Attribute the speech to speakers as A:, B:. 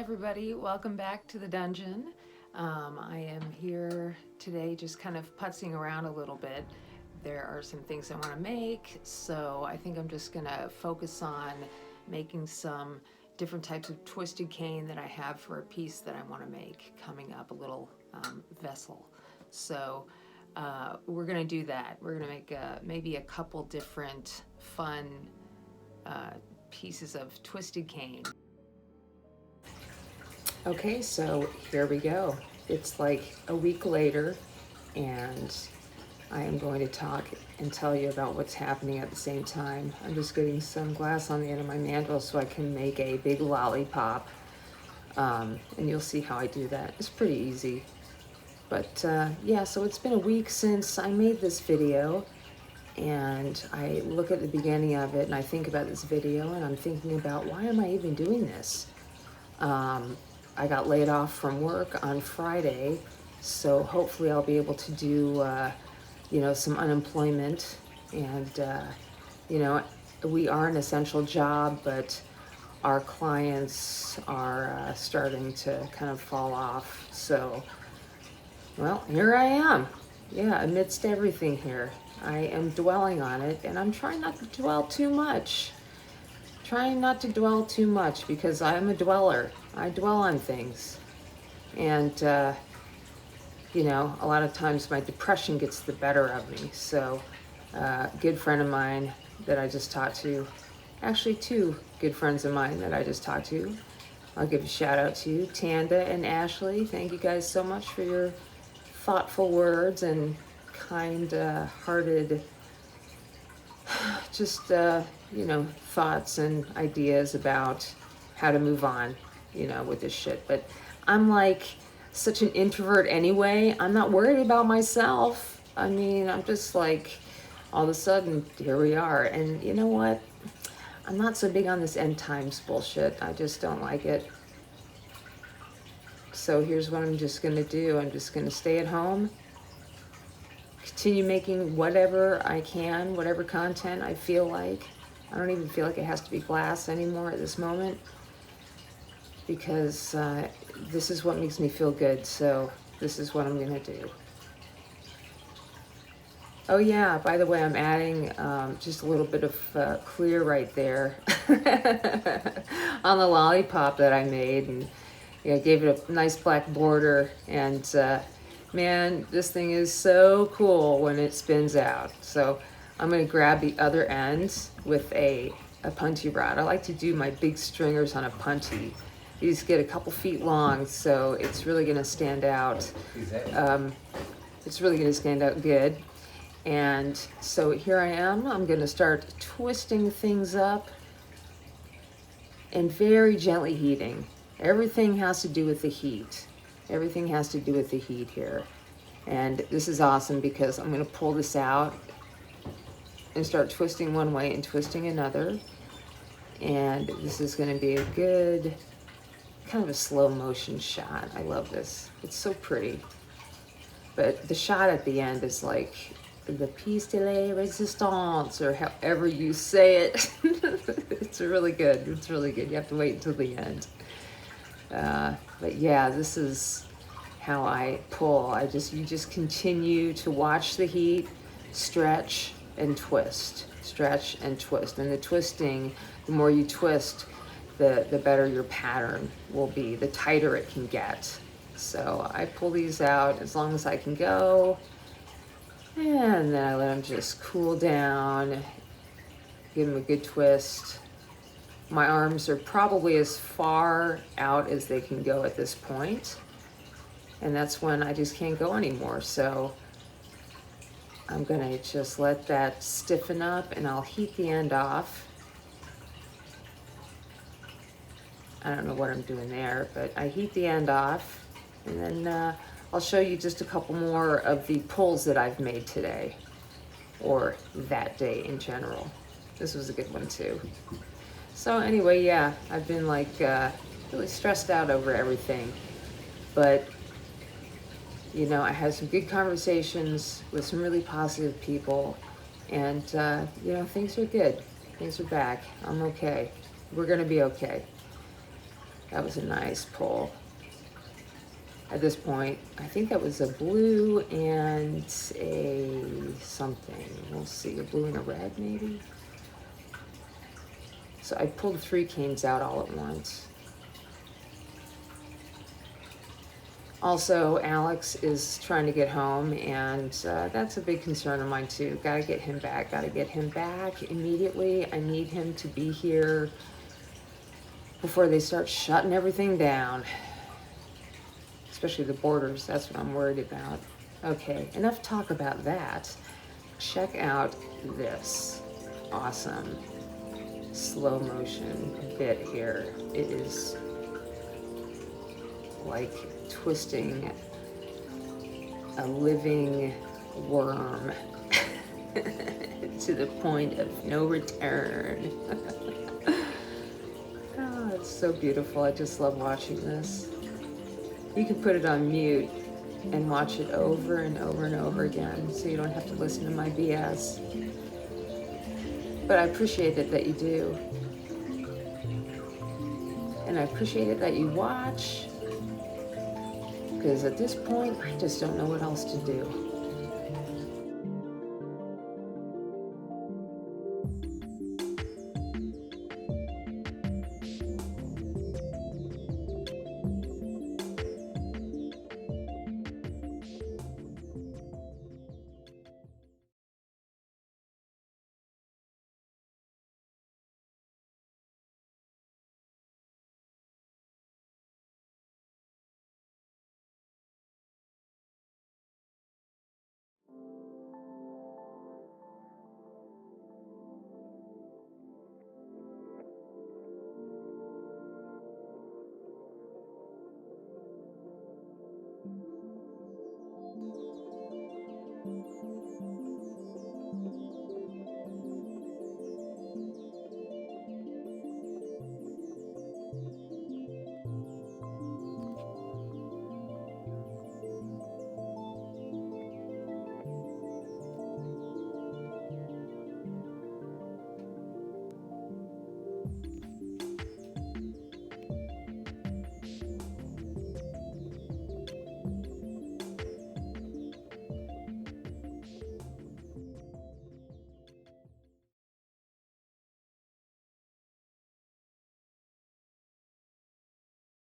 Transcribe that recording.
A: everybody, welcome back to the dungeon. I am here today just kind of putzing around a little bit. There are some things I want to make, so I think I'm just going to focus on making some different types of twisted cane that I have for a piece that I want to make coming up, a little vessel. So we're going to do that. We're going to make maybe a couple different fun pieces of twisted cane. Okay, so here we go. It's like a week later, and I am going to talk and tell you about what's happening at the same time. I'm just getting some glass on the end of my mandrel so I can make a big lollipop, and you'll see how I do that. It's pretty easy. But yeah, so it's been a week since I made this video, and I look at the beginning of it and I think about this video and I'm thinking about, why am I even doing this? I got laid off from work on Friday, so hopefully I'll be able to do, some unemployment. And, we are an essential job, but our clients are starting to kind of fall off. So, well, here I am. Yeah, amidst everything here. I am dwelling on it, and I'm trying not to dwell too much. Because I'm a dweller. I dwell on things. And, a lot of times my depression gets the better of me. So, a good friend of mine that I just talked to, actually two good friends of mine that I just talked to, I'll give a shout out to you, Tanda and Ashley. Thank you guys so much for your thoughtful words and kind-hearted thoughts and ideas about how to move on, with this shit. But I'm like such an introvert anyway. I'm not worried about myself. I mean, I'm just like, all of a sudden, here we are. And you know what? I'm not so big on this end times bullshit. I just don't like it. So here's what I'm just going to do. I'm just going to stay at home, continue making whatever I can, whatever content I feel like. I don't even feel like it has to be glass anymore at this moment, because this is what makes me feel good. So this is what I'm gonna do. Oh yeah, by the way, I'm adding just a little bit of clear right there on the lollipop that I made, and gave it a nice black border. And man, this thing is so cool when it spins out. So I'm going to grab the other end with a punty rod. I like to do my big stringers on a punty. These get a couple feet long, so it's really going to stand out. It's really going to stand out good. And so here I am. I'm going to start twisting things up and very gently heating. Everything has to do with the heat. Everything has to do with the heat here. And this is awesome because I'm going to pull this out and start twisting one way and twisting another. And this is going to be a good, kind of a slow motion shot. I love this. It's so pretty. But the shot at the end is like the piece de la resistance, or however you say it. It's really good. It's really good. You have to wait until the end. But yeah, this is how I pull. You just continue to watch the heat, stretch and twist, stretch and twist. And the twisting, the more you twist, the better your pattern will be, the tighter it can get. So I pull these out as long as I can go, and then I let them just cool down, give them a good twist. My arms are probably as far out as they can go at this point, and that's when I just can't go anymore. So I'm gonna just let that stiffen up, and I'll heat the end off. I don't know what I'm doing there, but I heat the end off, and then I'll show you just a couple more of the pulls that I've made today, or that day in general. This was a good one too. So anyway, yeah, I've been like really stressed out over everything, but I had some good conversations with some really positive people, and things are good. Things are back. I'm okay. We're gonna be okay. That was a nice pull. At this point, I think that was a blue and a something. We'll see, a blue and a red maybe. So I pulled 3 canes out all at once. Also, Alex is trying to get home, and that's a big concern of mine too. Gotta get him back, gotta get him back immediately. I need him to be here before they start shutting everything down. Especially the borders, that's what I'm worried about. Okay, enough talk about that. Check out this awesome slow motion bit here. It is like twisting a living worm to the point of no return. Oh, it's so beautiful. I just love watching this. You can put it on mute and watch it over and over and over again, so you don't have to listen to my BS. But I appreciate it that you do. And I appreciate it that you watch, because at this point, I just don't know what else to do.